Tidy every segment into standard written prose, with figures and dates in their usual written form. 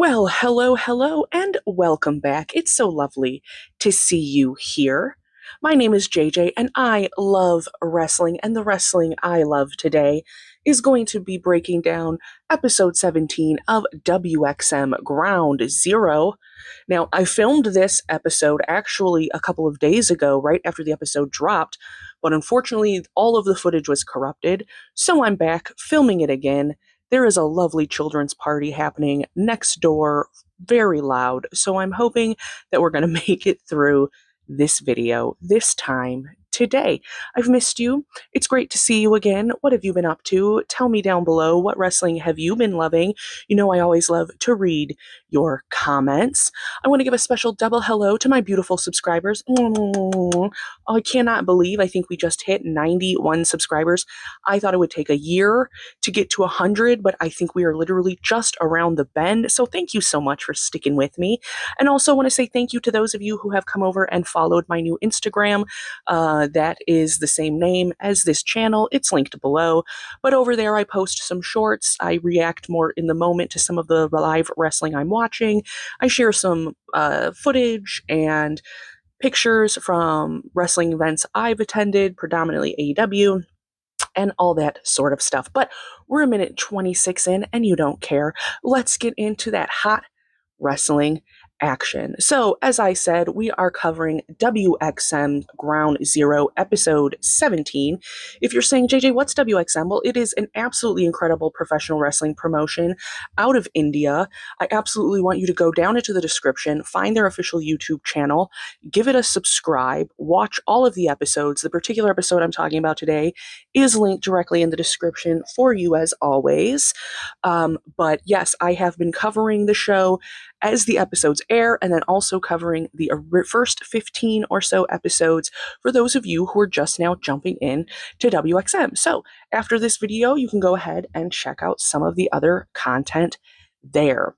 Well, hello, and welcome back. It's so lovely to see you here. My name is JJ, and I love wrestling, and the wrestling I love today is going to be breaking down episode 17 of WXM Ground Zero. Now, I filmed this episode actually a couple of days ago, right after the episode dropped, but unfortunately, all of the footage was corrupted, so I'm back filming it again. There is a lovely children's party happening next door, very loud, so I'm hoping that we're going to make it through this video this time today. I've missed you. It's great to see you again. What have you been up to? Tell me down below, what wrestling have you been loving? You know I always love to read your comments. I want to give a special double hello to my beautiful subscribers. I cannot believe I think we just hit 91 subscribers. I thought it would take a year to get to 100, but I think we are literally just around the bend. So thank you so much for sticking with me. And also want to say thank you to those of you who have come over and followed my new Instagram. That is the same name as this channel. It's linked below. But over there, I post some shorts. I react more in the moment to some of the live wrestling I'm watching. I share some footage and pictures from wrestling events I've attended, predominantly AEW, and all that sort of stuff. But we're a minute 26 in, and you don't care. Let's get into that hot wrestling action. So, as I said, we are covering WXM Ground Zero, episode 17. If you're saying, JJ, what's WXM? Well, it is an absolutely incredible professional wrestling promotion out of India. I absolutely want you to go down into the description, find their official YouTube channel, give it a subscribe, watch all of the episodes. The particular episode I'm talking about today is linked directly in the description for you, as always. But yes, I have been covering the show as the episodes air, and then also covering the first 15 or so episodes for those of you who are just now jumping in to WXM. So after this video, you can go ahead and check out some of the other content there.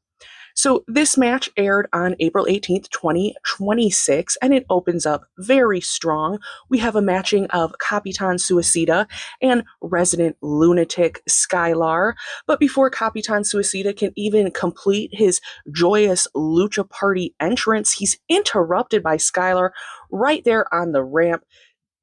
So this match aired on April 18th, 2026, and it opens up very strong. We have a matching of Capitan Suicida and Resident Lunatic Skylar. But before Capitan Suicida can even complete his joyous Lucha Party entrance, he's interrupted by Skylar right there on the ramp,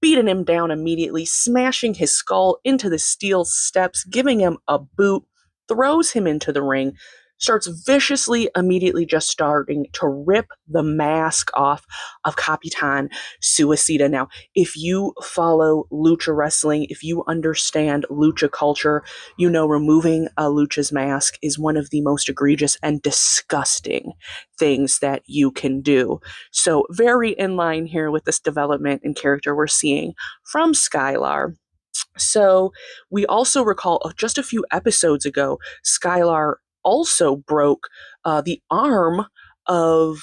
beating him down immediately, smashing his skull into the steel steps, giving him a boot, throws him into the ring, starts viciously, immediately just starting to rip the mask off of Capitan Suicida. Now, if you follow lucha wrestling, if you understand lucha culture, you know removing a lucha's mask is one of the most egregious and disgusting things that you can do. So very in line here with this development in character we're seeing from Skylar. So we also recall just a few episodes ago, Skylar also broke the arm of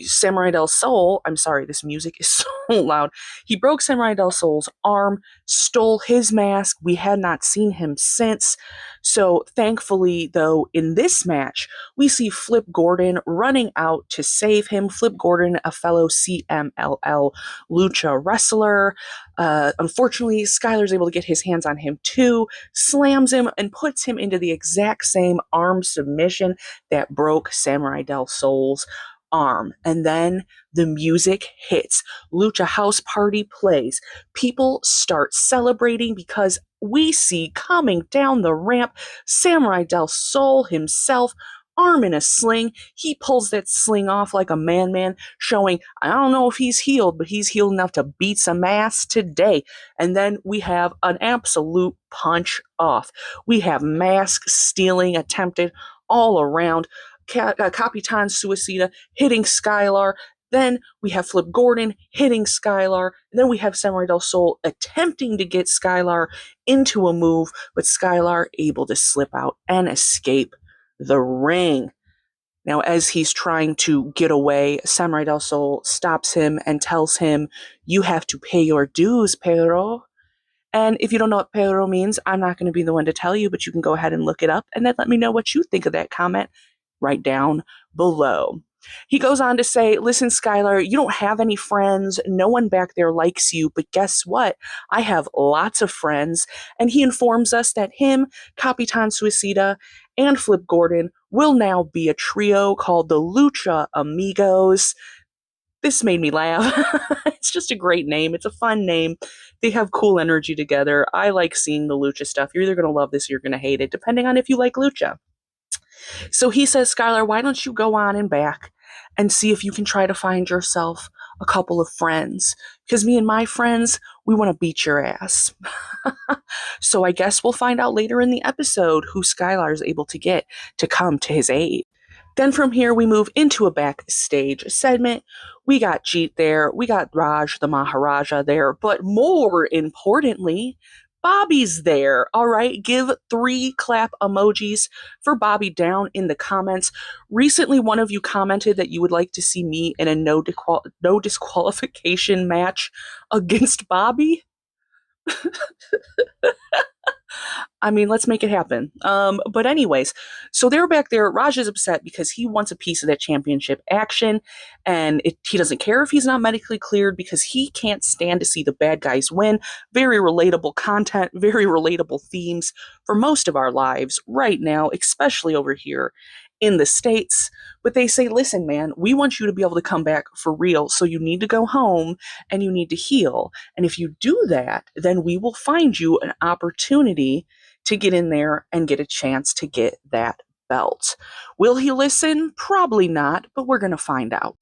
Samurai Del Sol. I'm sorry, this music is so loud. He broke Samurai Del Sol's arm, stole his mask. We had not seen him since. So thankfully, though, in this match, we see Flip Gordon running out to save him. Flip Gordon, a fellow CMLL lucha wrestler. Unfortunately, Skylar's able to get his hands on him too, slams him, and puts him into the exact same arm submission that broke Samurai Del Sol's arm. And then the music hits. Lucha House Party plays. People start celebrating because we see coming down the ramp Samurai Del Sol himself, arm in a sling. He pulls that sling off like a man, showing, I don't know if he's healed, but he's healed enough to beat some ass today. And then we have an absolute punch off. We have mask stealing attempted all around. Capitan Suicida hitting Skylar. Then we have Flip Gordon hitting Skylar. And then we have Samurai Del Sol attempting to get Skylar into a move, but Skylar able to slip out and escape the ring. Now, as he's trying to get away, Samurai Del Sol stops him and tells him, you have to pay your dues, Pero. And if you don't know what Pero means, I'm not going to be the one to tell you, but you can go ahead and look it up and then let me know what you think of that comment right down below. He goes on to say, listen, Skylar, you don't have any friends. No one back there likes you. But guess what? I have lots of friends. And he informs us that him, Capitan Suicida, and Flip Gordon will now be a trio called the Lucha Amigos. This made me laugh. It's just a great name. It's a fun name. They have cool energy together. I like seeing the Lucha stuff. You're either going to love this or you're going to hate it, depending on if you like Lucha. So he says, Skylar, why don't you go on and back and see if you can try to find yourself a couple of friends? Because me and my friends, we want to beat your ass. So I guess we'll find out later in the episode who Skylar is able to get to come to his aid. Then from here, we move into a backstage segment. We got Jeet there. We got Raj the Maharaja there. But more importantly, Bobby's there. All right, give 3 clap emojis for Bobby down in the comments. Recently, one of you commented that you would like to see me in a no disqualification match against Bobby. I mean, let's make it happen. But anyways, so they're back there. Raj is upset because he wants a piece of that championship action, and he doesn't care if he's not medically cleared because he can't stand to see the bad guys win. Very relatable content, very relatable themes for most of our lives right now, especially over here in the States. But they say, listen, man, we want you to be able to come back for real. So you need to go home and you need to heal. And if you do that, then we will find you an opportunity to get in there and get a chance to get that belt. Will he listen? Probably not, but we're going to find out.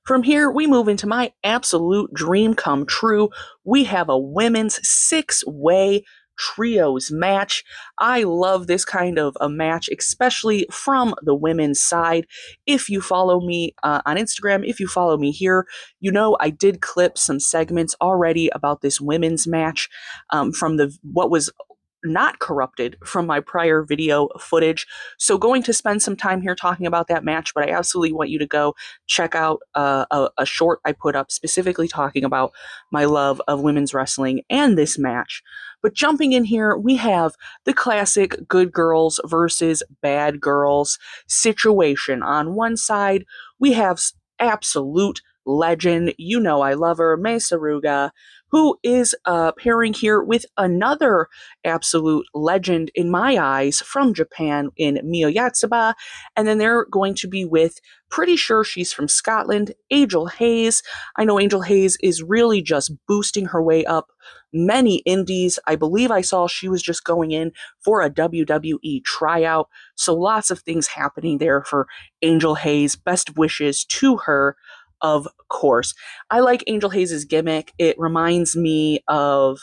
From here, we move into my absolute dream come true. We have a women's 6-way trios match. I love this kind of a match, especially from the women's side. If you follow me on Instagram, if you follow me here, you know I did clip some segments already about this women's match from what was not corrupted from my prior video footage. So going to spend some time here talking about that match, but I absolutely want you to go check out a short I put up specifically talking about my love of women's wrestling and this match. But jumping in here, we have the classic good girls versus bad girls situation. On one side, we have absolute legend, you know I love her, Mei Saruga, who is pairing here with another absolute legend in my eyes from Japan in Mio Yatsuba. And then they're going to be with, pretty sure she's from Scotland, Angel Hayes. I know Angel Hayes is really just boosting her way up many indies. I believe I saw she was just going in for a WWE tryout. So lots of things happening there for Angel Hayes. Best wishes to her, of course. I like Angel Hayes' gimmick. It reminds me of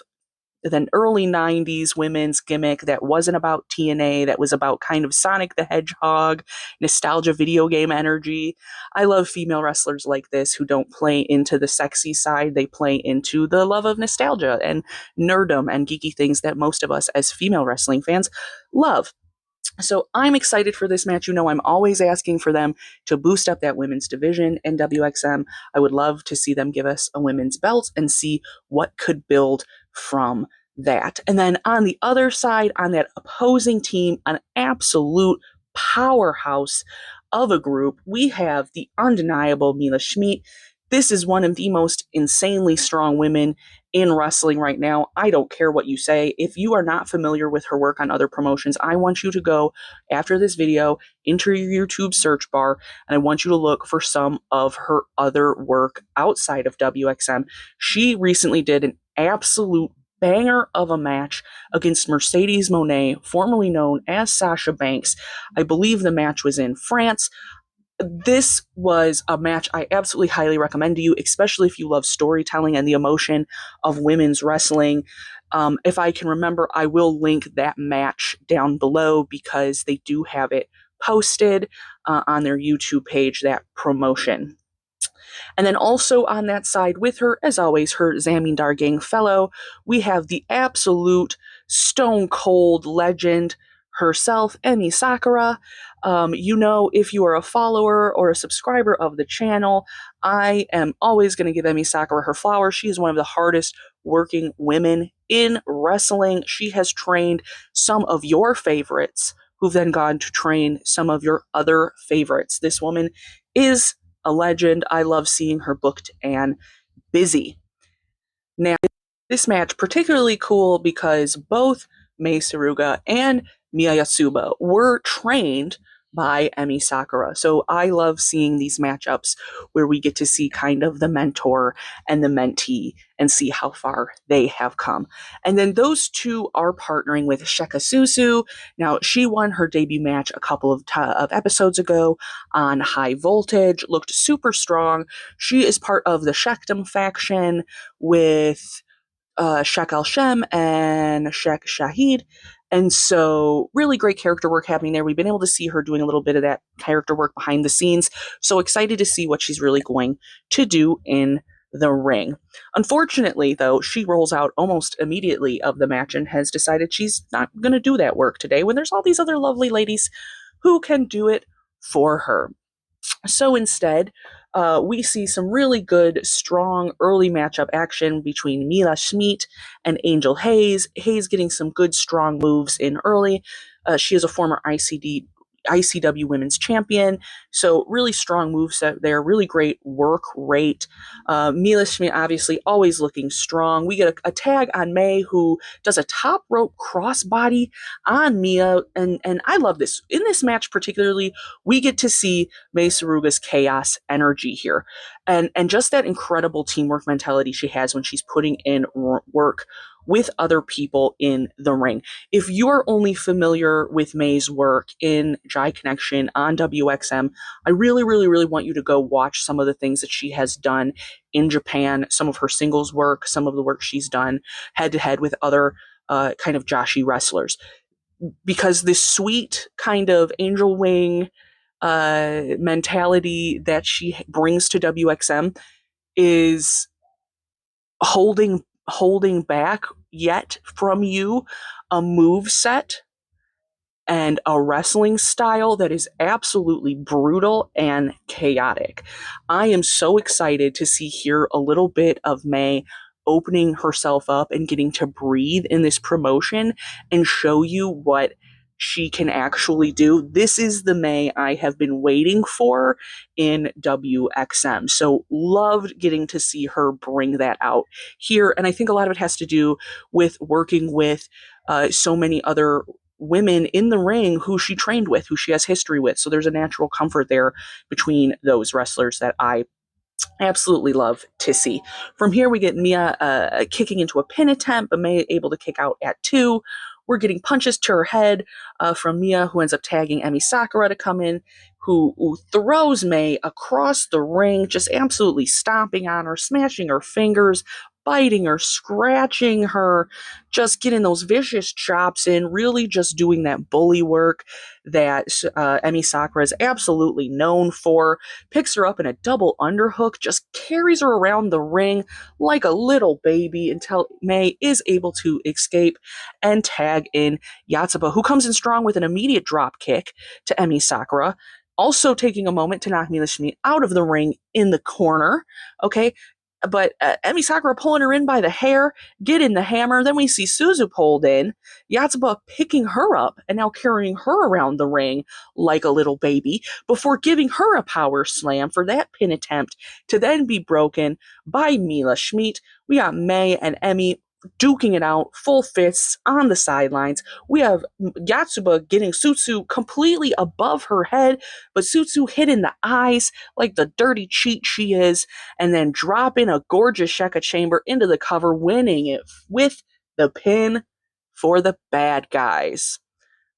the early 90s women's gimmick that wasn't about TNA, that was about kind of Sonic the Hedgehog, nostalgia video game energy. I love female wrestlers like this who don't play into the sexy side. They play into the love of nostalgia and nerddom and geeky things that most of us as female wrestling fans love. So I'm excited for this match. You know, I'm always asking for them to boost up that women's division in WXM. I would love to see them give us a women's belt and see what could build from that. And then on the other side, on that opposing team, an absolute powerhouse of a group, we have the undeniable Mila Smidt. This is one of the most insanely strong women in wrestling right now. I don't care what you say. If you are not familiar with her work on other promotions, I want you to go after this video, enter your YouTube search bar, and I want you to look for some of her other work outside of WXM. She recently did an absolute banger of a match against Mercedes Mone, formerly known as Sasha Banks. I believe the match was in France. This was a match I absolutely highly recommend to you, especially if you love storytelling and the emotion of women's wrestling. If I can remember, I will link that match down below because they do have it posted on their YouTube page, that promotion. And then also on that side with her, as always, her Zamindar Gang fellow, we have the absolute stone cold legend herself, Emi Sakura. You know, if you are a follower or a subscriber of the channel, I am always going to give Emi Sakura her flowers. She is one of the hardest working women in wrestling. She has trained some of your favorites who've then gone to train some of your other favorites. This woman is a legend. I love seeing her booked and busy. Now, this match particularly cool because both Mei Saruga and Mia Yasuba were trained by Emi Sakura. So I love seeing these matchups where we get to see kind of the mentor and the mentee and see how far they have come. And then those two are partnering with Sheka Susu. Now, she won her debut match a couple of episodes ago on High Voltage, looked super strong. She is part of the Shekdom faction with Shek Al Shem and Shek Shahid. And so, really great character work happening there. We've been able to see her doing a little bit of that character work behind the scenes. So excited to see what she's really going to do in the ring. Unfortunately, though, she rolls out almost immediately of the match and has decided she's not going to do that work today when there's all these other lovely ladies who can do it for her. So instead, we see some really good, strong early matchup action between Mila Smidt and Angel Hayes. Hayes getting some good, strong moves in early. She is a former ICW Women's Champion, so really strong moveset there, really great work rate. Mila Smidt obviously always looking strong. We get a tag on May, who does a top rope crossbody on Mia, and I love this. In this match particularly, we get to see May Saruga's chaos energy here, and just that incredible teamwork mentality she has when she's putting in work with other people in the ring. If you're only familiar with May's work in Jai Connection on WXM, I really, really, really want you to go watch some of the things that she has done in Japan, some of her singles work, some of the work she's done head-to-head with other kind of Joshi wrestlers. Because this sweet kind of angel wing mentality that she brings to WXM is holding back yet from you a move set and a wrestling style that is absolutely brutal and chaotic. I am so excited to see here a little bit of May opening herself up and getting to breathe in this promotion and show you what she can actually do. This is the May I have been waiting for in WXM. So loved getting to see her bring that out here. And I think a lot of it has to do with working with so many other women in the ring who she trained with, who she has history with. So there's a natural comfort there between those wrestlers that I absolutely love to see. From here, we get Mia kicking into a pin attempt, but May able to kick out at 2. We're getting punches to her head from Mia, who ends up tagging Emi Sakura to come in, who throws May across the ring, just absolutely stomping on her, smashing her fingers, biting her, scratching her, just getting those vicious chops in, really just doing that bully work that Emi Sakura is absolutely known for. Picks her up in a double underhook, just carries her around the ring like a little baby until May is able to escape and tag in Yatsuba, who comes in strong with an immediate drop kick to Emi Sakura. Also taking a moment to knock Mila Smidt out of the ring in the corner. Okay, but Emi Sakura pulling her in by the hair, getting the hammer. Then we see Suzu pulled in, Yatsuba picking her up and now carrying her around the ring like a little baby before giving her a power slam for that pin attempt to then be broken by Mila Smidt. We got May and Emi duking it out, full fists on the sidelines. We have Yatsuba getting Suzu completely above her head, but Suzu hit in the eyes like the dirty cheat she is, and then dropping a gorgeous Sheka chamber into the cover, winning it with the pin for the bad guys.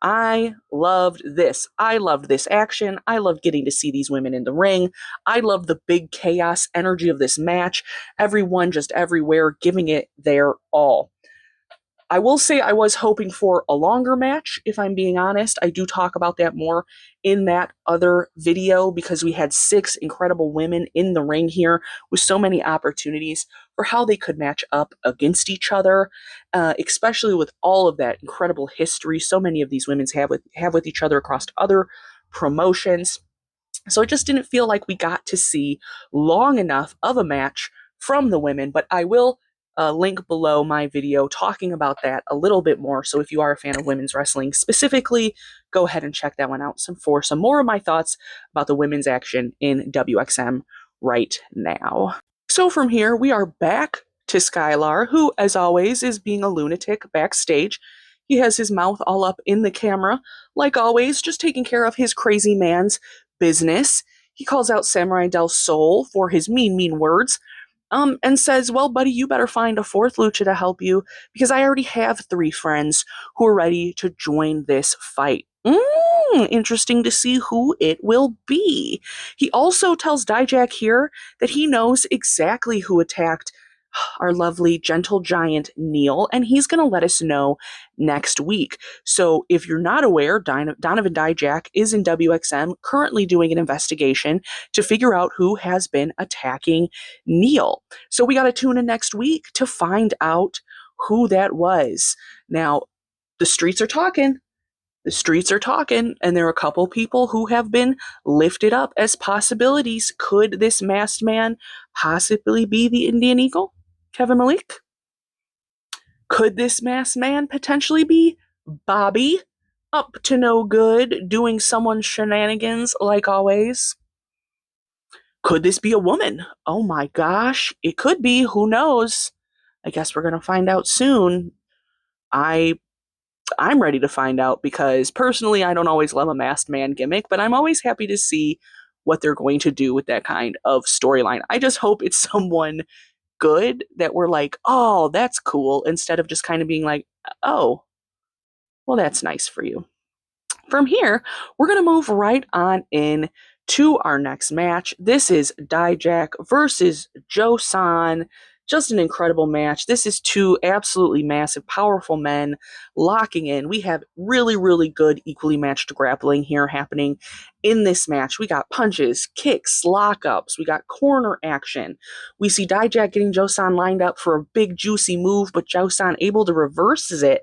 I loved this. I loved this action. I loved getting to see these women in the ring. I loved the big chaos energy of this match. Everyone just everywhere giving it their all. I will say I was hoping for a longer match, if I'm being honest. I do talk about that more in that other video because we had 6 incredible women in the ring here with so many opportunities for how they could match up against each other, especially with all of that incredible history so many of these women have with each other across other promotions. So it just didn't feel like we got to see long enough of a match from the women, but I will link below my video talking about that a little bit more. So if you are a fan of women's wrestling specifically, go ahead and check that one out for some more of my thoughts about the women's action in WXM right now. So from here, we are back to Skylar, who, as always, is being a lunatic backstage. He has his mouth all up in the camera, like always, just taking care of his crazy man's business. He calls out Samurai Del Sol for his mean words, and says, well, buddy, you better find a fourth lucha to help you because I already have 3 friends who are ready to join this fight. Interesting to see who it will be. He also tells Dijak here that he knows exactly who attacked our lovely gentle giant Neel, and he's going to let us know next week. So if you're not aware, Donovan Dijak is in WXM currently doing an investigation to figure out who has been attacking Neel. So we got to tune in next week to find out who that was. Now, the streets are talking. The streets are talking, and there are a couple people who have been lifted up as possibilities. Could this masked man possibly be the Indian Eagle, Kevin Malik? Could this masked man potentially be Bobby, up to no good, doing someone's shenanigans like always? Could this be a woman? Oh my gosh, it could be. Who knows? I guess we're going to find out soon. I'm ready to find out because personally, I don't always love a masked man gimmick, but I'm always happy to see what they're going to do with that kind of storyline. I just hope it's someone good that we're like, oh, that's cool, instead of just kind of being like, oh, well, that's nice for you. From here, we're going to move right on in to our next match. This is Dijak versus Joe-san. Just an incredible match. This is 2 absolutely massive, powerful men locking in. We have really good, equally matched grappling here happening in this match. We got punches, kicks, lockups. We got corner action. We see Dijak getting Joe-san lined up for a big, juicy move, but Joe-san able to reverses it,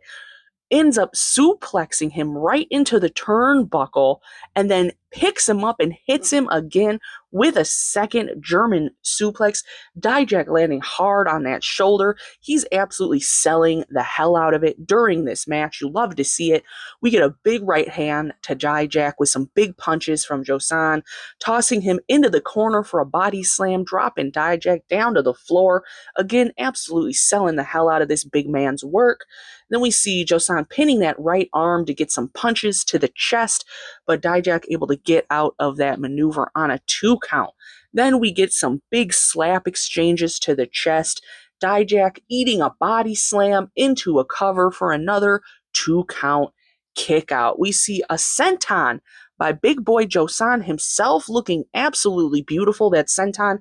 ends up suplexing him right into the turnbuckle, and then picks him up and hits him again with a second German suplex. Dijak landing hard on that shoulder. He's absolutely selling the hell out of it during this match. You love to see it. We get a big right hand to Dijak with some big punches from Joe-san, tossing him into the corner for a body slam, dropping Dijak down to the floor. Again, absolutely selling the hell out of this big man's work. Then we see Joe-san pinning that right arm to get some punches to the chest, but Dijak able to get out of that maneuver on a 2 count. Then we get some big slap exchanges to the chest. Dijak eating a body slam into a cover for another 2 count kick out. We see a senton by big boy Joe-san himself, looking absolutely beautiful. That senton,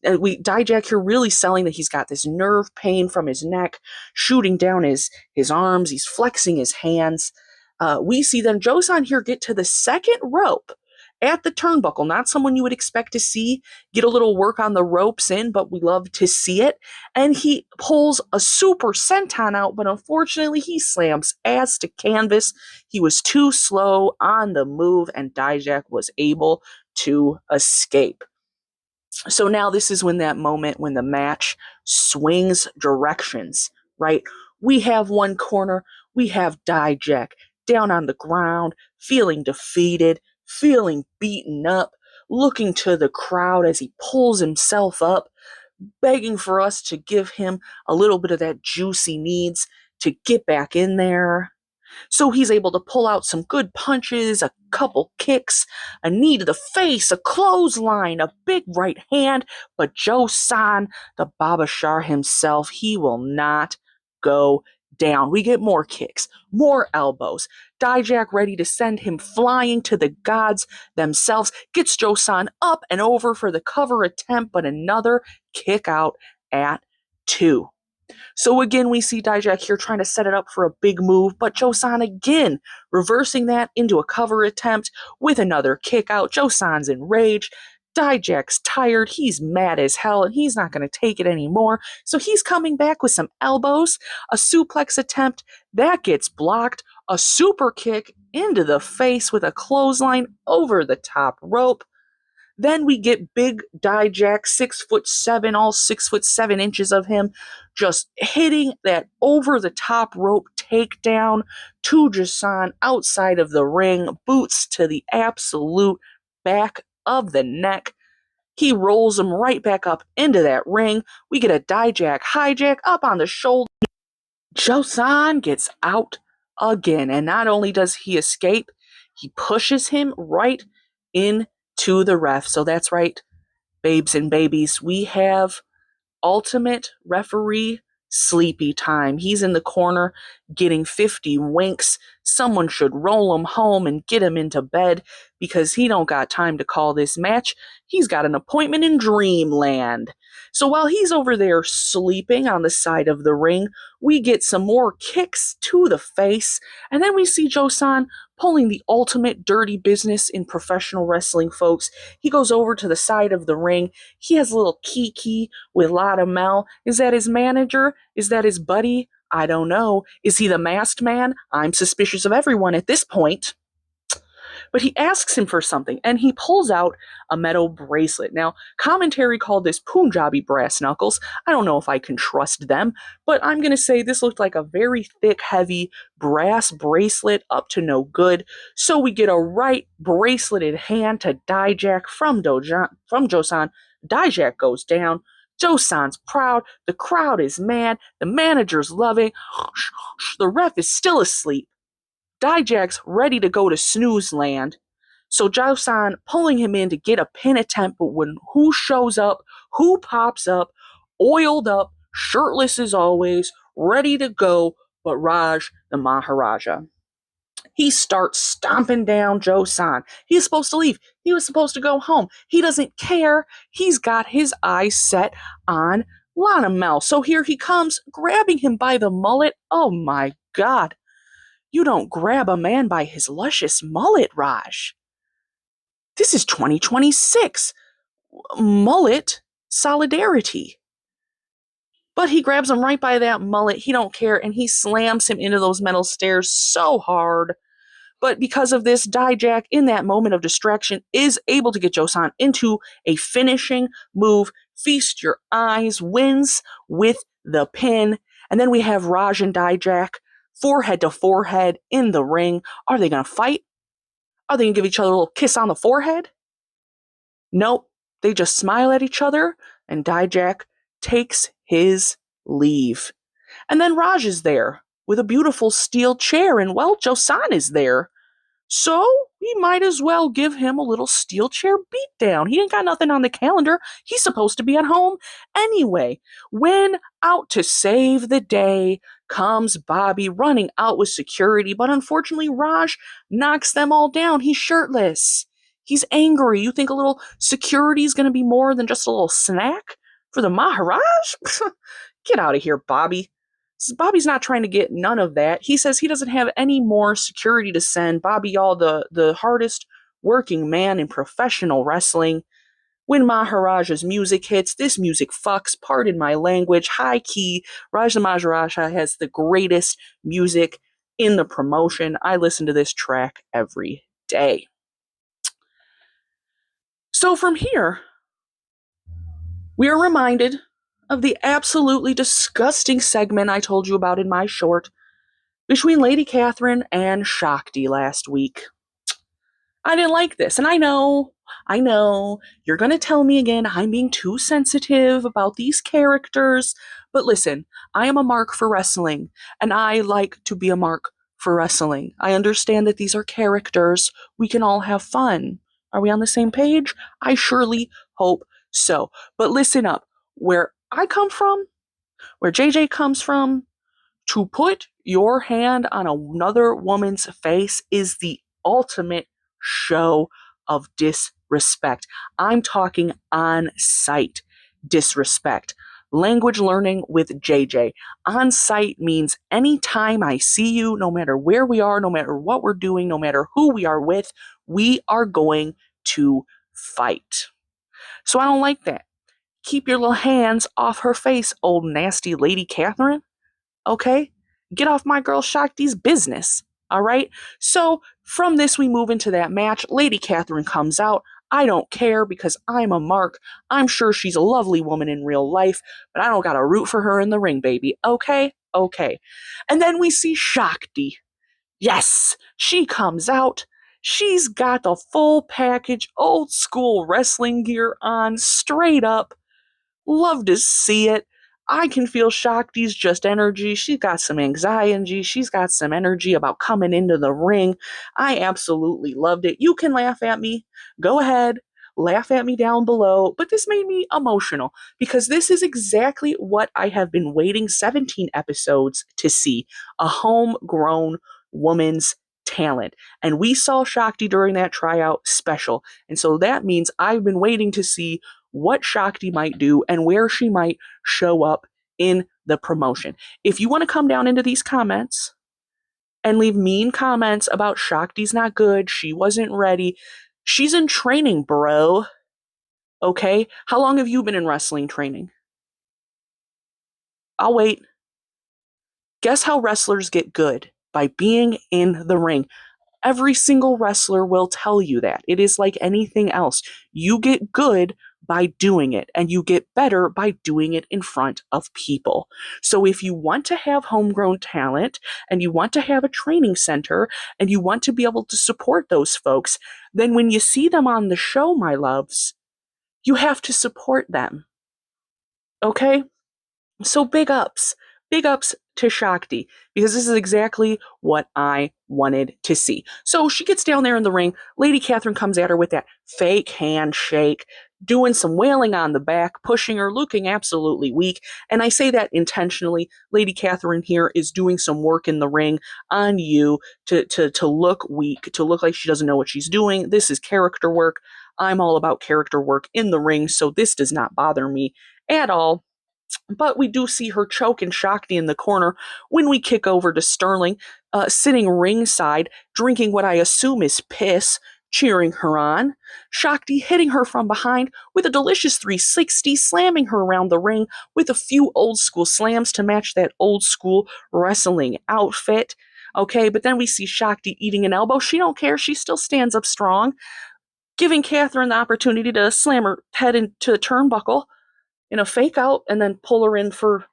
Dijak here really selling that he's got this nerve pain from his neck, shooting down his arms. He's flexing his hands. We see then Joe-san here get to the second rope at the turnbuckle. Not someone you would expect to see get a little work on the ropes in, but we love to see it. And he pulls a super senton out, but unfortunately he slams ass to canvas. He was too slow on the move, and Dijak was able to escape. So now this is when that moment when the match swings directions, right? We have one corner, we have Dijak down on the ground, feeling defeated, feeling beaten up, looking to the crowd as he pulls himself up, begging for us to give him a little bit of that juice he needs to get back in there. So he's able to pull out some good punches, a couple kicks, a knee to the face, a clothesline, a big right hand. But Joe-san, the Babashar himself, he will not go down. We get more kicks, more elbows. Dijak ready to send him flying to the gods themselves. Gets Joe-san up and over for the cover attempt, but another kick out at 2. So again, we see Dijak here trying to set it up for a big move, but Joe-san again reversing that into a cover attempt with another kick out. Joe-san's enraged. Dijak's tired. He's mad as hell, and he's not going to take it anymore. So he's coming back with some elbows, a suplex attempt that gets blocked, a super kick into the face with a clothesline over the top rope. Then we get big Dijak, 6'7", all 6'7" of him, just hitting that over the top rope takedown to Joe-san outside of the ring, boots to the absolute back of the neck. He rolls him right back up into that ring. We get a Dijak hijack up on the shoulder. Joe-san gets out again. And not only does he escape, he pushes him right into the ref. So that's right, babes and babies. We have ultimate referee sleepy time. He's in the corner getting 50 winks. Someone should roll him home and get him into bed because he don't got time to call this match. He's got an appointment in dreamland. So while he's over there sleeping on the side of the ring, we get some more kicks to the face, and then we see Joseon pulling the ultimate dirty business in professional wrestling, folks. He goes over to the side of the ring. He has a little kiki with Lotta Mel. Is that his manager? Is that his buddy? I don't know. Is he the masked man? I'm suspicious of everyone at this point. But he asks him for something, and he pulls out a metal bracelet. Now, commentary called this Punjabi brass knuckles. I don't know if I can trust them, but I'm going to say this looked like a very thick, heavy brass bracelet up to no good. So we get a right braceleted hand to Dijak from Joseon. Dijak goes down. Joseon's proud. The crowd is mad. The manager's loving. The ref is still asleep. Dijak's ready to go to snooze land. So Joseon pulling him in to get a pin attempt, but when who shows up, who pops up, oiled up, shirtless as always, ready to go, but Raj the Maharaja. He starts stomping down Joseon. He's supposed to leave. He was supposed to go home. He doesn't care. He's got his eyes set on Lotta Mel. So here he comes, grabbing him by the mullet. Oh my God. You don't grab a man by his luscious mullet, Raj. This is 2026. Mullet solidarity. But he grabs him right by that mullet. He don't care, and he slams him into those metal stairs so hard. But because of this, Dijak, in that moment of distraction, is able to get Joseon into a finishing move. Feast your eyes, wins with the pin. And then we have Raj and Dijak forehead to forehead in the ring. Are they going to fight? Are they going to give each other a little kiss on the forehead? Nope. They just smile at each other, and Dijak takes his leave. And then Raj is there with a beautiful steel chair, and well, Joseon is there. So we might as well give him a little steel chair beatdown. He ain't got nothing on the calendar. He's supposed to be at home anyway. When out to save the day comes Bobby running out with security, but unfortunately Raj knocks them all down. He's shirtless. He's angry. You think a little security is going to be more than just a little snack for the Maharaj? Get out of here, Bobby. Bobby's not trying to get none of that. He says he doesn't have any more security to send. Bobby, y'all, the hardest working man in professional wrestling. When Maharaja's music hits, this music fucks, pardon my language, high key. Raja Maharaja has the greatest music in the promotion. I listen to this track every day. So from here, we are reminded of the absolutely disgusting segment I told you about in my short between Lady Catherine and Shakti last week. I didn't like this, and I know, you're going to tell me again I'm being too sensitive about these characters, but listen, I am a mark for wrestling, and I like to be a mark for wrestling. I understand that these are characters. We can all have fun. Are we on the same page? I surely hope so. But listen up. Where I come from, where JJ comes from, to put your hand on another woman's face is the ultimate show of disrespect. I'm talking on-site disrespect. Language learning with JJ. On-site means anytime I see you, no matter where we are, no matter what we're doing, no matter who we are with, we are going to fight. So I don't like that. Keep your little hands off her face, old nasty Lady Catherine. Okay? Get off my girl Shakti's business. All right? So from this, we move into that match. Lady Catherine comes out. I don't care because I'm a mark. I'm sure she's a lovely woman in real life, but I don't got to root for her in the ring, baby. Okay? Okay. And then we see Shakti. Yes, she comes out. She's got the full package, old school wrestling gear on, straight up. Love to see it. I can feel Shakti's just energy. She's got some anxiety. She's got some energy about coming into the ring. I absolutely loved it. You can laugh at me. Go ahead. Laugh at me down below. But this made me emotional because this is exactly what I have been waiting 17 episodes to see. A homegrown woman's talent. And we saw Shakti during that tryout special. And so that means I've been waiting to see what Shakti might do and where she might show up in the promotion. If you want to come down into these comments and leave mean comments about Shakti's not good, she wasn't ready, she's in training, bro. Okay? How long have you been in wrestling training? I'll wait. Guess how wrestlers get good? By being in the ring. Every single wrestler will tell you that. It is like anything else. You get good by doing it, and you get better by doing it in front of people. So if you want to have homegrown talent, and you want to have a training center, and you want to be able to support those folks, then when you see them on the show, my loves, you have to support them. Okay? So big ups. Big ups to Shakti, because this is exactly what I wanted to see. So she gets down there in the ring. Lady Catherine comes at her with that fake handshake, doing some wailing on the back, pushing her, looking absolutely weak. And I say that intentionally. Lady Catherine here is doing some work in the ring on you to look weak, to look like she doesn't know what she's doing. This is character work. I'm all about character work in the ring, so this does not bother me at all. But we do see her choking Shakti in the corner when we kick over to Sterling, sitting ringside, drinking what I assume is piss, cheering her on. Shakti hitting her from behind with a delicious 360, slamming her around the ring with a few old school slams to match that old school wrestling outfit. Okay, but then we see Shakti eating an elbow. She don't care. She still stands up strong, giving Catherine the opportunity to slam her head into the turnbuckle in a fake out and then pull her in for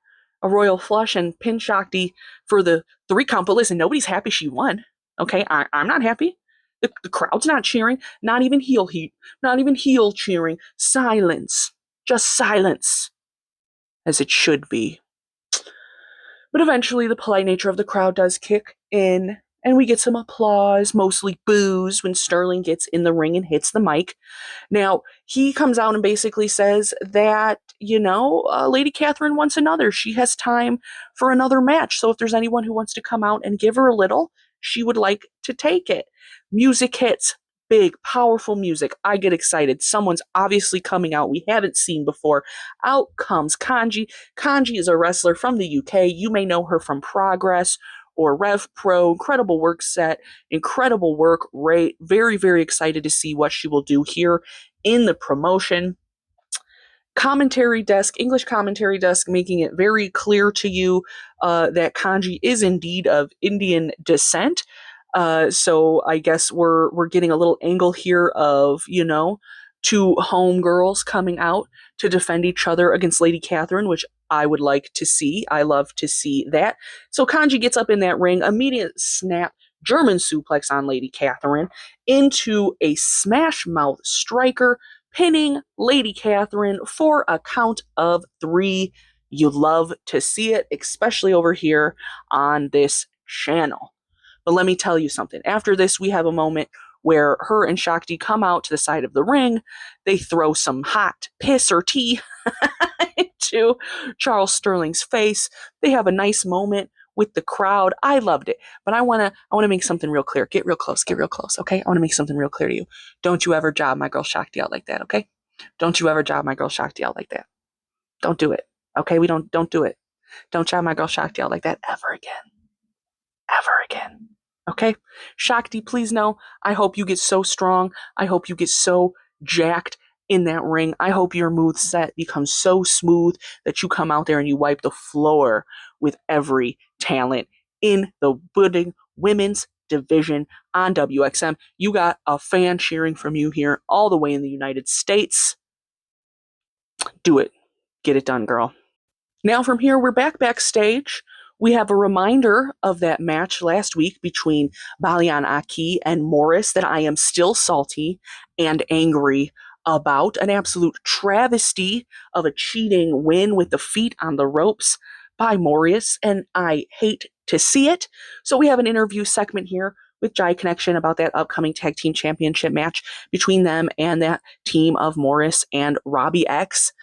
a royal flush and pin Shakti for the 3 count. But listen, nobody's happy she won. Okay, I'm not happy. The crowd's not cheering. Not even heel heat. Not even heel cheering. Silence. Just silence. As it should be. But eventually the polite nature of the crowd does kick in, and we get some applause, mostly boos, when Sterling gets in the ring and hits the mic. Now, he comes out and basically says that, Lady Catherine wants another. She has time for another match. So if there's anyone who wants to come out and give her a little, she would like to take it. Music hits. Big, powerful music. I get excited. Someone's obviously coming out we haven't seen before. Out comes Kanji. Kanji is a wrestler from the UK. You may know her from Progress or Rev Pro. Incredible work set, incredible work rate. Very, very excited to see what she will do here in the promotion. Commentary desk, English commentary desk, making it very clear to you that Kanji is indeed of Indian descent. So I guess we're getting a little angle here of, 2 homegirls coming out to defend each other against Lady Catherine, which I would like to see. I love to see that. So Kanji gets up in that ring, immediate snap, German suplex on Lady Catherine into a smash mouth striker, pinning Lady Catherine for a count of 3. You love to see it, especially over here on this channel. But let me tell you something. After this, we have a moment where her and Shakti come out to the side of the ring. They throw some hot piss or tea into Charles Sterling's face. They have a nice moment with the crowd. I loved it. But I want to make something real clear. Get real close, okay? I want to make something real clear to you. Don't you ever job my girl Shakti out like that, okay? Don't you ever job my girl Shakti out like that. Don't do it. Okay? Don't do it. Don't job my girl Shakti out like that ever again. Ever again. Okay? Shakti, please know, I hope you get so strong. I hope you get so jacked in that ring. I hope your move set becomes so smooth that you come out there and you wipe the floor with every talent in the budding women's division on WXM. You got a fan cheering from you here all the way in the United States. Do it. Get it done, girl. Now from here, we're backstage. We have a reminder of that match last week between Balian Aki and Morris that I am still salty and angry about an absolute travesty of a cheating win with the feet on the ropes by Morris, and I hate to see it. So we have an interview segment here with Jai Connection about that upcoming tag team championship match between them and that team of Morris and Robbie X.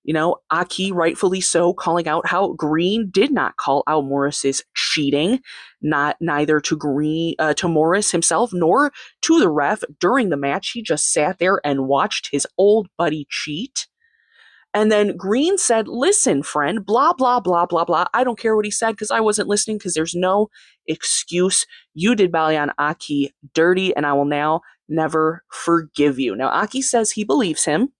You know, Aki, rightfully so, calling out how Green did not call out Morris's cheating, not neither to to Morris himself nor to the ref during the match. He just sat there and watched his old buddy cheat. And then Green said, "Listen, friend, blah, blah, blah, blah, blah. I don't care what he said because I wasn't listening because there's no excuse. You did Balyan Aki dirty, and I will now never forgive you." Now, Aki says he believes him,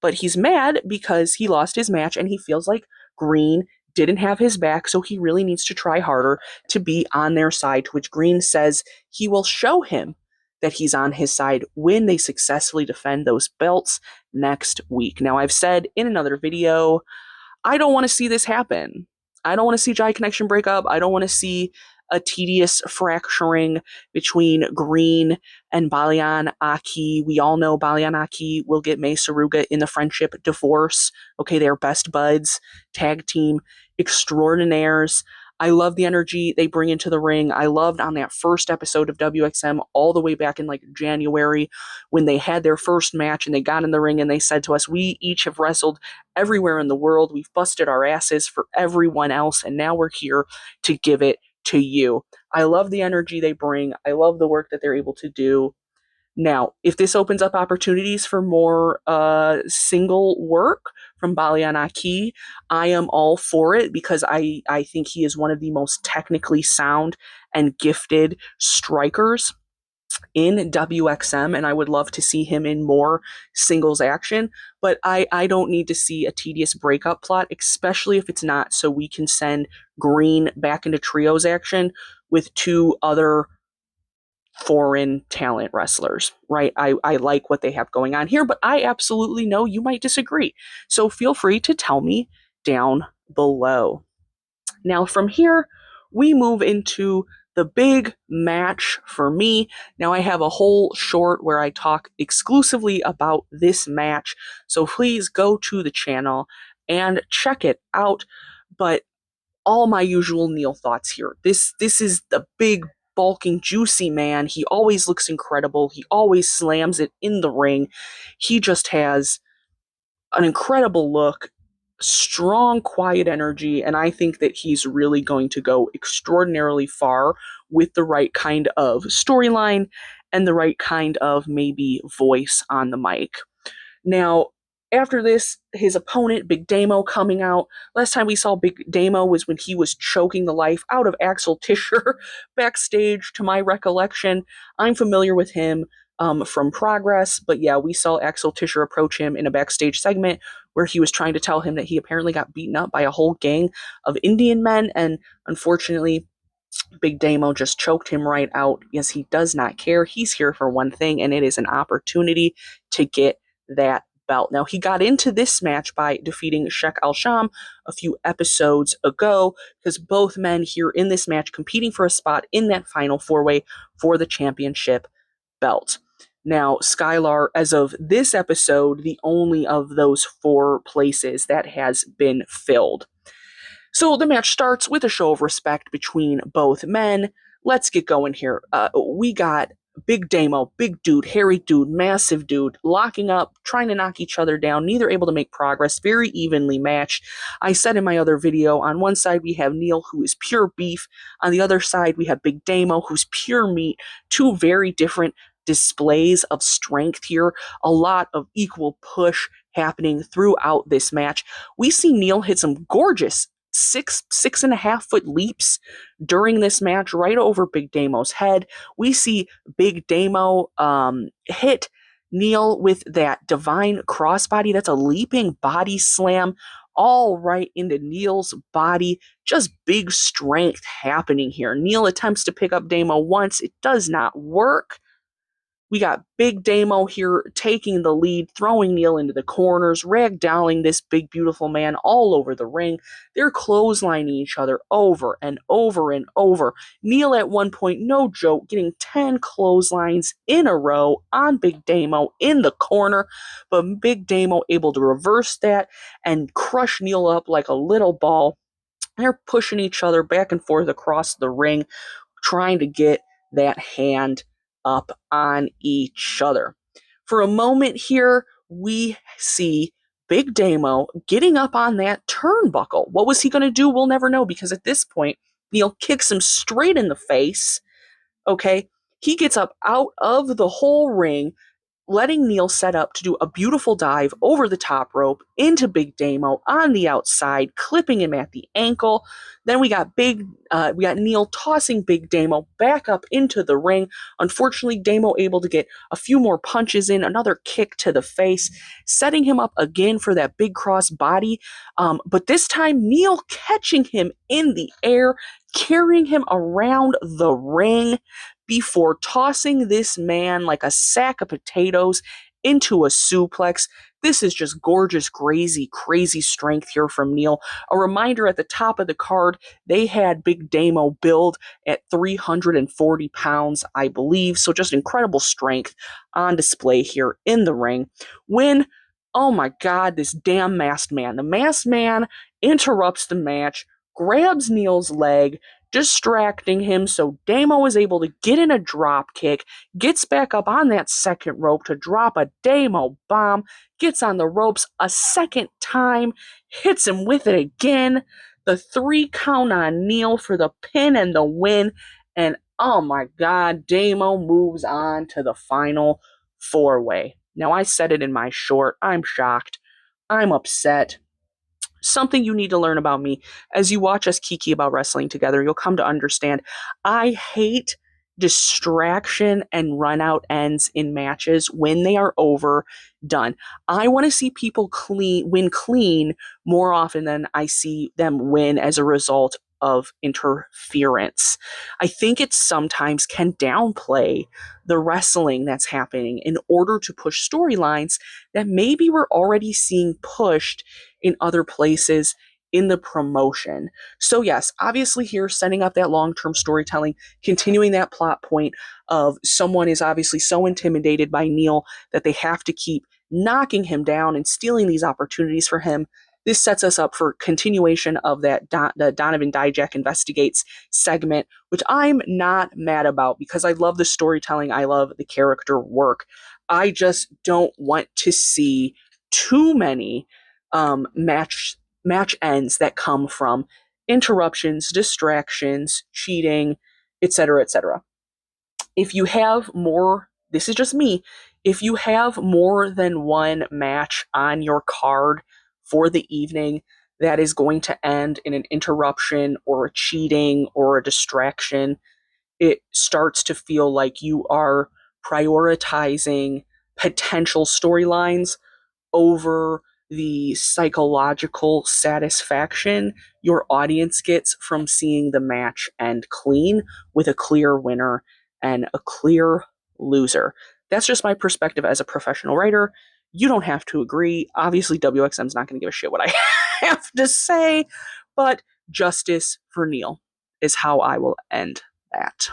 but he's mad because he lost his match and he feels like Green didn't have his back, so he really needs to try harder to be on their side, to which Green says he will show him that he's on his side when they successfully defend those belts next week. Now, I've said in another video, I don't want to see this happen. I don't want to see Jai Connection break up. I don't want to see a tedious fracturing between Green and Balyan Aki. We all know Balyan Aki will get Mei Saruga in the friendship divorce. Okay, they're best buds, tag team extraordinaires. I love the energy they bring into the ring. I loved on that first episode of WXM all the way back in like January when they had their first match and they got in the ring and they said to us, we each have wrestled everywhere in the world. We've busted our asses for everyone else and now we're here to give it to you. I love the energy they bring. I love the work that they're able to do. Now, if this opens up opportunities for more single work from Balyan Aki, I am all for it because I think he is one of the most technically sound and gifted strikers in WXM, and I would love to see him in more singles action, but I don't need to see a tedious breakup plot, especially if it's not so we can send Green back into trios action with two other foreign talent wrestlers, right? I like what they have going on here, but I absolutely know you might disagree. So feel free to tell me down below. Now, from here, we move into the big match for me. Now, I have a whole short where I talk exclusively about this match, so please go to the channel and check it out. But all my usual Neel thoughts here. This is the big, bulking, juicy man. He always looks incredible. He always slams it in the ring. He just has an incredible look, strong, quiet energy, and I think that he's really going to go extraordinarily far with the right kind of storyline and the right kind of maybe voice on the mic. Now, after this, his opponent, Big Damo, coming out. Last time we saw Big Damo was when he was choking the life out of Axel Tischer backstage, to my recollection. I'm familiar with him from Progress, but yeah, we saw Axel Tischer approach him in a backstage segment where he was trying to tell him that he apparently got beaten up by a whole gang of Indian men, and unfortunately, Big Damo just choked him right out. Yes, he does not care. He's here for one thing, and it is an opportunity to get that belt. Now, he got into this match by defeating Sheikh Al-Sham a few episodes ago, because both men here in this match competing for a spot in that final four-way for the championship belt. Now, Skylar, as of this episode, the only of those four places that has been filled. So the match starts with a show of respect between both men. Let's get going here. We got Big Damo, big dude, hairy dude, massive dude, locking up, trying to knock each other down, neither able to make progress, very evenly matched. I said in my other video, on one side we have Neel, who is pure beef. On the other side, we have Big Damo, who's pure meat. Two very different displays of strength here. A lot of equal push happening throughout this match. We see Neel hit some gorgeous 6.5 foot leaps during this match right over Big Damo's head. We see Big Damo hit Neel with that divine crossbody. That's a leaping body slam all right into Neel's body. Just big strength happening here. Neel attempts to pick up Damo once. It does not work. We got Big Damo here taking the lead, throwing Neel into the corners, ragdolling this big, beautiful man all over the ring. They're clotheslining each other over and over and over. Neel at one point, no joke, getting 10 clotheslines in a row on Big Damo in the corner, but Big Damo able to reverse that and crush Neel up like a little ball. They're pushing each other back and forth across the ring, trying to get that hand up on each other. For a moment here, we see Big Damo getting up on that turnbuckle. What was he going to do? We'll never know, because at this point, Neel kicks him straight in the face. Okay, he gets up out of the whole ring, letting Neel set up to do a beautiful dive over the top rope into Big Damo on the outside, clipping him at the ankle. Then we got Neel tossing Big Damo back up into the ring. Unfortunately, Damo able to get a few more punches in, another kick to the face, setting him up again for that big cross body. But this time, Neel catching him in the air, carrying him around the ring, before tossing this man like a sack of potatoes into a suplex. This is just gorgeous, crazy, crazy strength here from Neel. A reminder, at the top of the card, they had Big Damo billed at 340 pounds, I believe. So just incredible strength on display here in the ring. When, oh my God, this damn masked man. The masked man interrupts the match, grabs Neel's leg, distracting him, so Damo is able to get in a drop kick, gets back up on that second rope to drop a Damo bomb, gets on the ropes a second time, hits him with it again. The 3 count on Neel for the pin and the win, and oh my God, Damo moves on to the final 4-way. Now, I said it in my short. I'm shocked. I'm upset. Something you need to learn about me as you watch us kiki about wrestling together. You'll come to understand I hate distraction and run out ends in matches when they are overdone. I want to see people win clean more often than I see them win as a result of interference. I think it sometimes can downplay the wrestling that's happening in order to push storylines that maybe we're already seeing pushed in other places in the promotion. So yes, obviously here setting up that long-term storytelling, continuing that plot point of someone is obviously so intimidated by Neel that they have to keep knocking him down and stealing these opportunities for him. This sets us up for continuation of that the Donovan Dijak Investigates segment, which I'm not mad about because I love the storytelling. I love the character work. I just don't want to see too many match ends that come from interruptions, distractions, cheating, etc., etc. If you have more, this is just me, if you have more than one match on your card for the evening that is going to end in an interruption or a cheating or a distraction, it starts to feel like you are prioritizing potential storylines over the psychological satisfaction your audience gets from seeing the match end clean with a clear winner and a clear loser. That's just my perspective as a professional writer. You don't have to agree. Obviously, WXM's not going to give a shit what I have to say, but justice for Neel is how I will end that.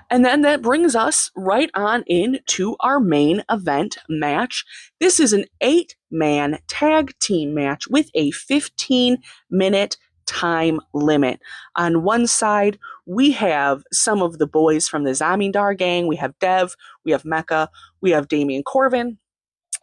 And then that brings us right on into our main event match. This is an 8-man tag team match with a 15-minute time limit. On one side, we have some of the boys from the Zamindar gang. We have Dev, we have Mecca, we have Damian Corvin.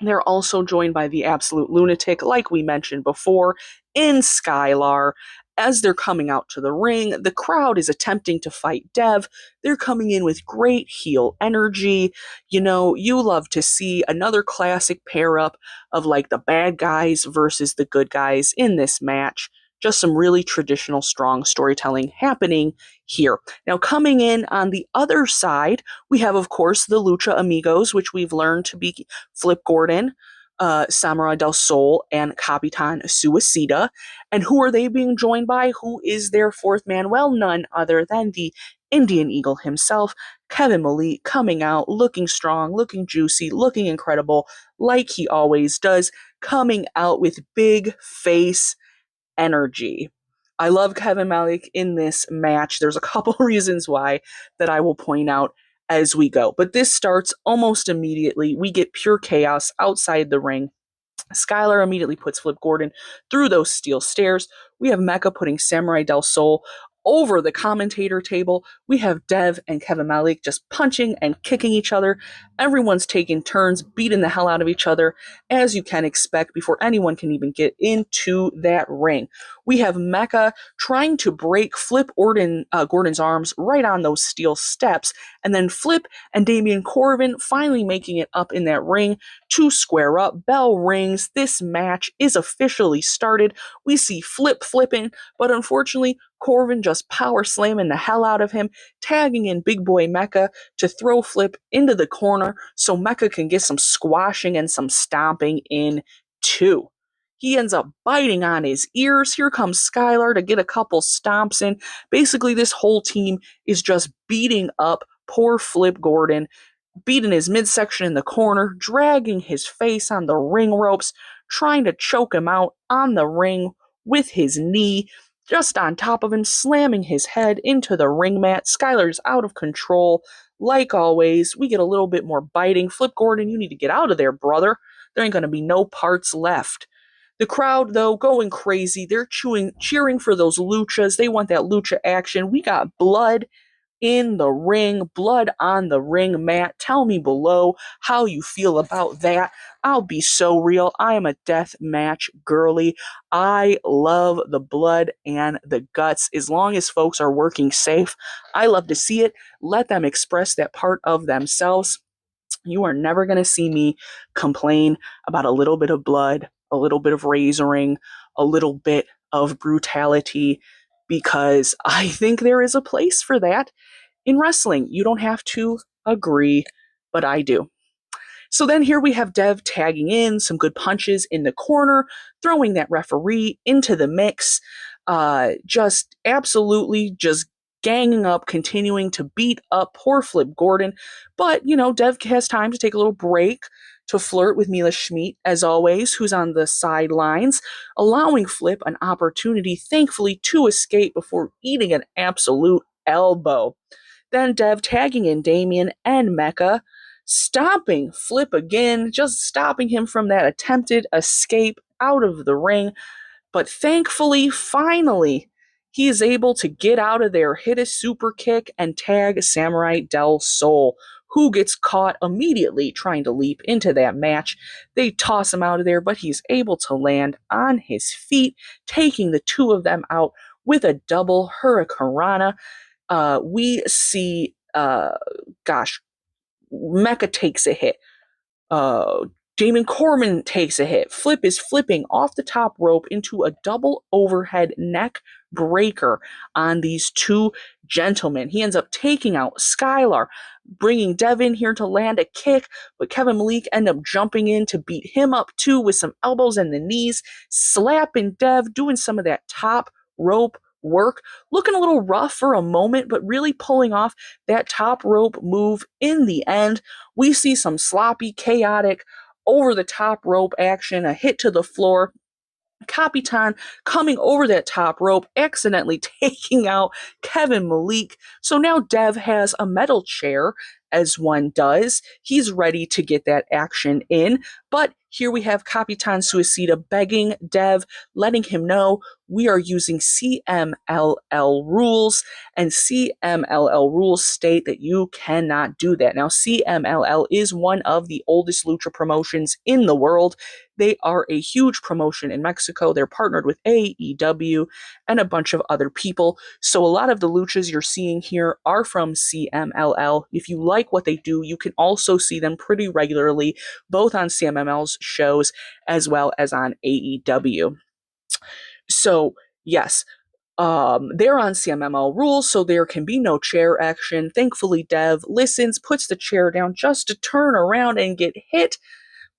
They're also joined by the Absolute Lunatic, like we mentioned before, in Skylar. As they're coming out to the ring, the crowd is attempting to fight Dev. They're coming in with great heel energy. You know, you love to see another classic pair up of like the bad guys versus the good guys in this match. Just some really traditional, strong storytelling happening here. Now, coming in on the other side, we have, of course, the Lucha Amigos, which we've learned to be Flip Gordon, Samurai del Sol, and Capitan Suicida. And who are they being joined by? Who is their fourth man? Well, none other than the Indian Eagle himself, Kevin Malik, coming out looking strong, looking juicy, looking incredible, like he always does, coming out with big face energy. I love Kevin Malik in this match. There's a couple reasons why that I will point out as we go. But this starts almost immediately. We get pure chaos outside the ring. Skylar immediately puts Flip Gordon through those steel stairs. We have Mecca putting Samurai Del Sol over the commentator table. We have Dev and Kevin Malik just punching and kicking each other. Everyone's taking turns, beating the hell out of each other, as you can expect, before anyone can even get into that ring. We have Mecca trying to break Gordon's arms right on those steel steps, and then Flip and Damian Corvin finally making it up in that ring to square up. Bell rings. This match is officially started. We see Flip flipping, but unfortunately, Corvin just power slamming the hell out of him, tagging in Big Boy Mecca to throw Flip into the corner so Mecca can get some squashing and some stomping in too. He ends up biting on his ears. Here comes Skylar to get a couple stomps in. Basically, this whole team is just beating up poor Flip Gordon, beating his midsection in the corner, dragging his face on the ring ropes, trying to choke him out on the ring with his knee, just on top of him, slamming his head into the ring mat. Skylar's out of control. Like always, we get a little bit more biting. Flip Gordon, you need to get out of there, brother. There ain't going to be no parts left. The crowd, though, going crazy. They're cheering for those luchas. They want that lucha action. We got blood in the ring, blood on the ring mat. Tell me below how you feel about that. I'll be so real. I am a death match girly. I love the blood and the guts. As long as folks are working safe, I love to see it. Let them express that part of themselves. You are never going to see me complain about a little bit of blood, a little bit of razoring, a little bit of brutality, because I think there is a place for that in wrestling. You don't have to agree, but I do. So then here we have Dev tagging in some good punches in the corner, throwing that referee into the mix, just absolutely just ganging up, continuing to beat up poor Flip Gordon. But, Dev has time to take a little break to flirt with Mila Smidt, as always, who's on the sidelines, allowing Flip an opportunity, thankfully, to escape before eating an absolute elbow. Then Dev tagging in Damian and Mecca, stopping Flip again, just stopping him from that attempted escape out of the ring. But thankfully, finally, he is able to get out of there, hit a super kick, and tag Samurai Del Sol, who gets caught immediately trying to leap into that match. They toss him out of there, but he's able to land on his feet, taking the two of them out with a double hurricanrana. We see, Mecca takes a hit. Damon Corman takes a hit. Flip is flipping off the top rope into a double overhead neck breaker on these two gentlemen. He ends up taking out Skylar, bringing Dev in here to land a kick, but Kevin Malik ends up jumping in to beat him up too with some elbows and the knees, slapping Dev, doing some of that top rope work, looking a little rough for a moment, but really pulling off that top rope move in the end. We see some sloppy, chaotic, over the top rope action, a hit to the floor. Capitan coming over that top rope, accidentally taking out Kevin Malik. So now Dev has a metal chair, as one does. He's ready to get that action in. But here we have Capitan Suicida begging Dev, letting him know we are using CMLL rules, and CMLL rules state that you cannot do that. Now, CMLL is one of the oldest lucha promotions in the world. They are a huge promotion in Mexico. They're partnered with AEW and a bunch of other people. So a lot of the luchas you're seeing here are from CMLL. If you like what they do, you can also see them pretty regularly, both on CMLL's shows as well as on AEW. So, yes, they're on CMML rules, so there can be no chair action. Thankfully, Dev listens, puts the chair down just to turn around and get hit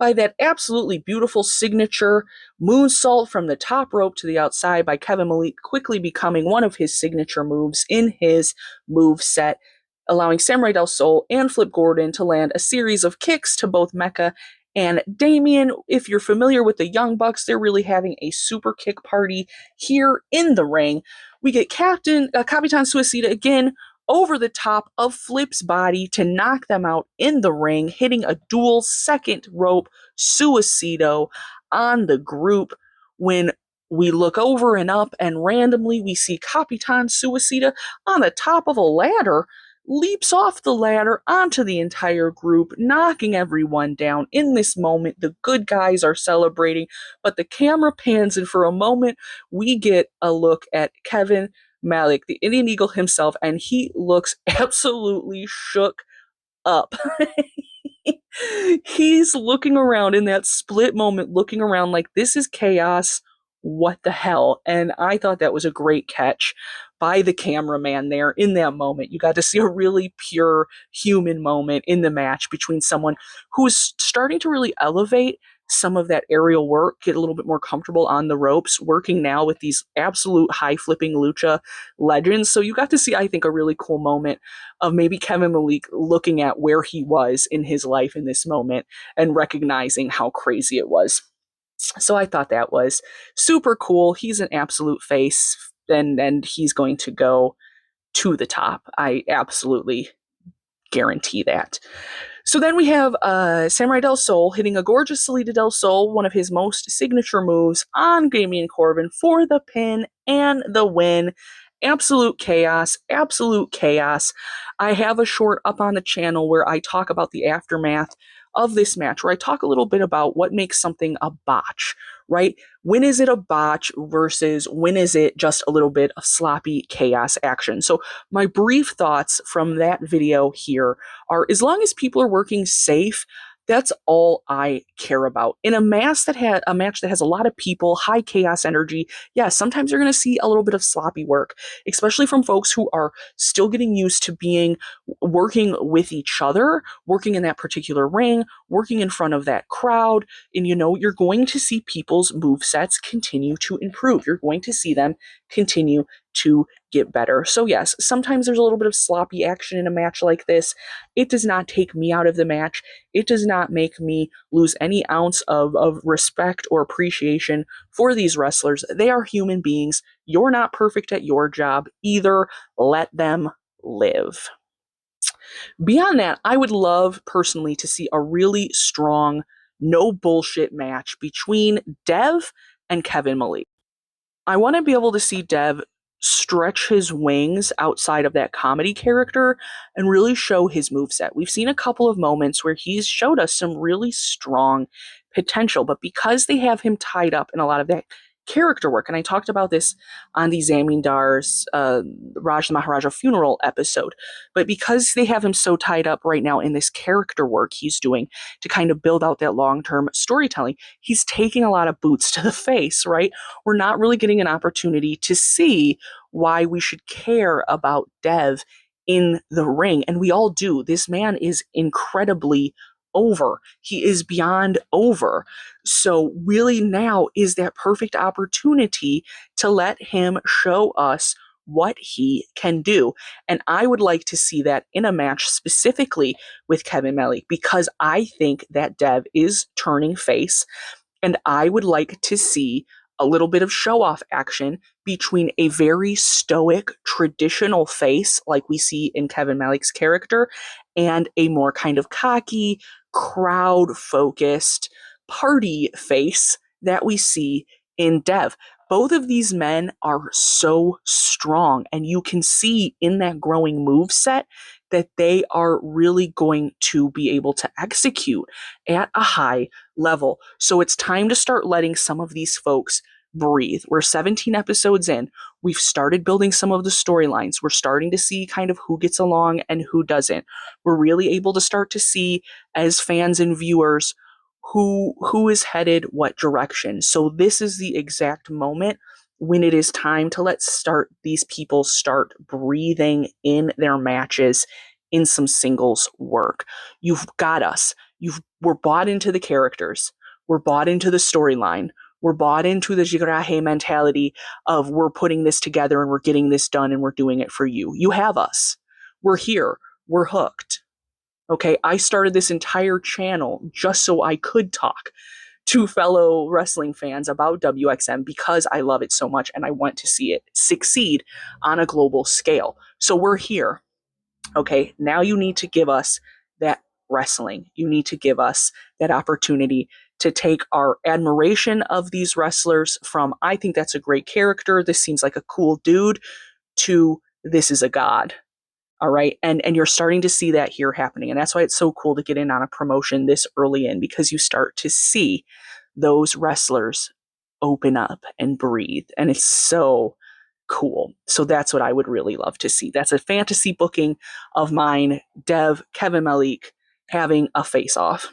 by that absolutely beautiful signature moonsault from the top rope to the outside by Kevin Malik, quickly becoming one of his signature moves in his move set, allowing Samurai Del Sol and Flip Gordon to land a series of kicks to both Mecca and Damien. If you're familiar with the Young Bucks, they're really having a super kick party here in the ring. We get Capitan Suicida again over the top of Flip's body to knock them out in the ring, hitting a dual second rope Suicido on the group. When we look over and up, and randomly we see Capitan Suicida on the top of a ladder, leaps off the ladder onto the entire group, knocking everyone down. In this moment, the good guys are celebrating, but the camera pans, and for a moment, we get a look at Kevin Malik, the Indian Eagle himself, and he looks absolutely shook up. He's looking around in that split moment, looking around like, this is chaos. What the hell? And I thought that was a great catch by the cameraman there in that moment. You got to see a really pure human moment in the match between someone who's starting to really elevate some of that aerial work, get a little bit more comfortable on the ropes, working now with these absolute high flipping lucha legends. So you got to see, I think, a really cool moment of maybe Kevin Malik looking at where he was in his life in this moment and recognizing how crazy it was. So I thought that was super cool. He's an absolute face, and he's going to go to the top. I absolutely guarantee that. So then we have Samurai Del Sol hitting a gorgeous Salida Del Sol, one of his most signature moves, on Damien Corbin for the pin and the win. Absolute chaos, absolute chaos. I have a short up on the channel where I talk about the aftermath of this match, where I talk a little bit about what makes something a botch, right? When is it a botch versus when is it just a little bit of sloppy chaos action? So my brief thoughts from that video here are, as long as people are working safe, that's all I care about. In a match that has a lot of people, high chaos energy, yeah, sometimes you're going to see a little bit of sloppy work, especially from folks who are still getting used to working with each other, working in that particular ring, working in front of that crowd. And you're going to see people's movesets continue to improve. You're going to see them continue to get better. So yes, sometimes there's a little bit of sloppy action in a match like this. It does not take me out of the match. It does not make me lose any ounce of respect or appreciation for these wrestlers. They are human beings. You're not perfect at your job either. Let them live. Beyond that, I would love personally to see a really strong, no bullshit match between Dev and Kevin Malik. I want to be able to see Dev stretch his wings outside of that comedy character and really show his moveset. We've seen a couple of moments where he's showed us some really strong potential, but because they have him tied up in a lot of that character work, and I talked about this on the Zamindar's Raj the Maharaja funeral episode, but because they have him so tied up right now in this character work he's doing to kind of build out that long-term storytelling, he's taking a lot of boots to the face, right? We're not really getting an opportunity to see why we should care about Dev in the ring, and we all do. This man is incredibly over. He is beyond over. So really now is that perfect opportunity to let him show us what he can do. And I would like to see that in a match specifically with Kevin Malik, because I think that Dev is turning face, and I would like to see a little bit of show-off action between a very stoic, traditional face like we see in Kevin Malik's character and a more kind of cocky, crowd-focused party face that we see in Dev. Both of these men are so strong, and you can see in that growing move set that they are really going to be able to execute at a high level. So it's time to start letting some of these folks breathe. We're 17 episodes in. We've started building some of the storylines. We're starting to see kind of who gets along and who doesn't. We're really able to start to see, as fans and viewers, who is headed what direction. So this is the exact moment when it is time to let these people start breathing in their matches in some singles work. You've got us. We're bought into the characters. We're bought into the storyline. We're bought into the Jigrahe mentality of we're putting this together and we're getting this done and we're doing it for you. You have us. We're here. We're hooked. Okay, I started this entire channel just so I could talk to fellow wrestling fans about WXM because I love it so much and I want to see it succeed on a global scale. So we're here. Okay, now you need to give us that wrestling. You need to give us that opportunity to take our admiration of these wrestlers from, I think that's a great character, this seems like a cool dude, to this is a god. All right. And you're starting to see that here happening. And that's why it's so cool to get in on a promotion this early in, because you start to see those wrestlers open up and breathe. And it's so cool. So that's what I would really love to see. That's a fantasy booking of mine, Dev, Kevin Malik having a face off.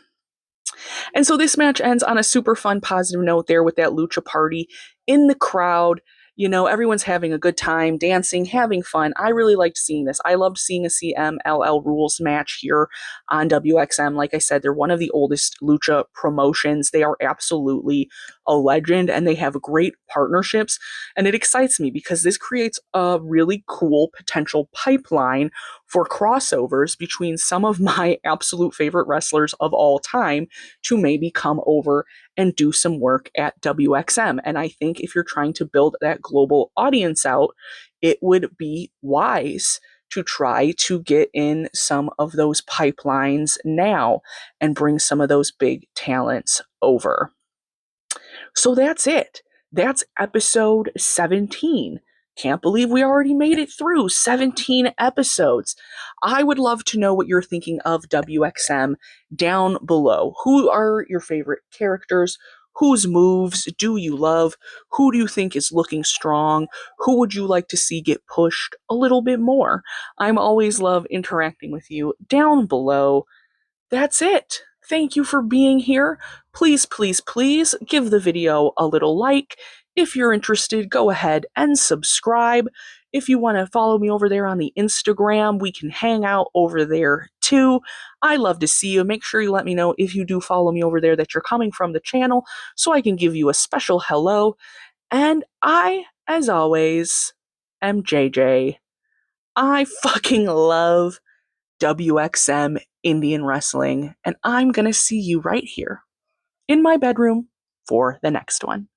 And so this match ends on a super fun, positive note there with that lucha party in the crowd. You know, everyone's having a good time, dancing, having fun. I really liked seeing this. I loved seeing a CMLL Rules match here on WXM. Like I said, they're one of the oldest lucha promotions. They are absolutely a legend and they have great partnerships. And it excites me because this creates a really cool potential pipeline for crossovers between some of my absolute favorite wrestlers of all time to maybe come over and do some work at WXM. And I think if you're trying to build that global audience out, it would be wise to try to get in some of those pipelines now and bring some of those big talents over. So that's it. That's episode 17. Can't believe we already made it through 17 episodes. I would love to know what you're thinking of WXM down below. Who are your favorite characters? Whose moves do you love? Who do you think is looking strong? Who would you like to see get pushed a little bit more? I'm always love interacting with you down below. That's it. Thank you for being here. Please, please, please give the video a little like. If you're interested, go ahead and subscribe. If you want to follow me over there on the Instagram, we can hang out over there too. I love to see you. Make sure you let me know if you do follow me over there that you're coming from the channel so I can give you a special hello. And I, as always, am JJ. I fucking love WXM Indian wrestling, and I'm gonna see you right here in my bedroom for the next one.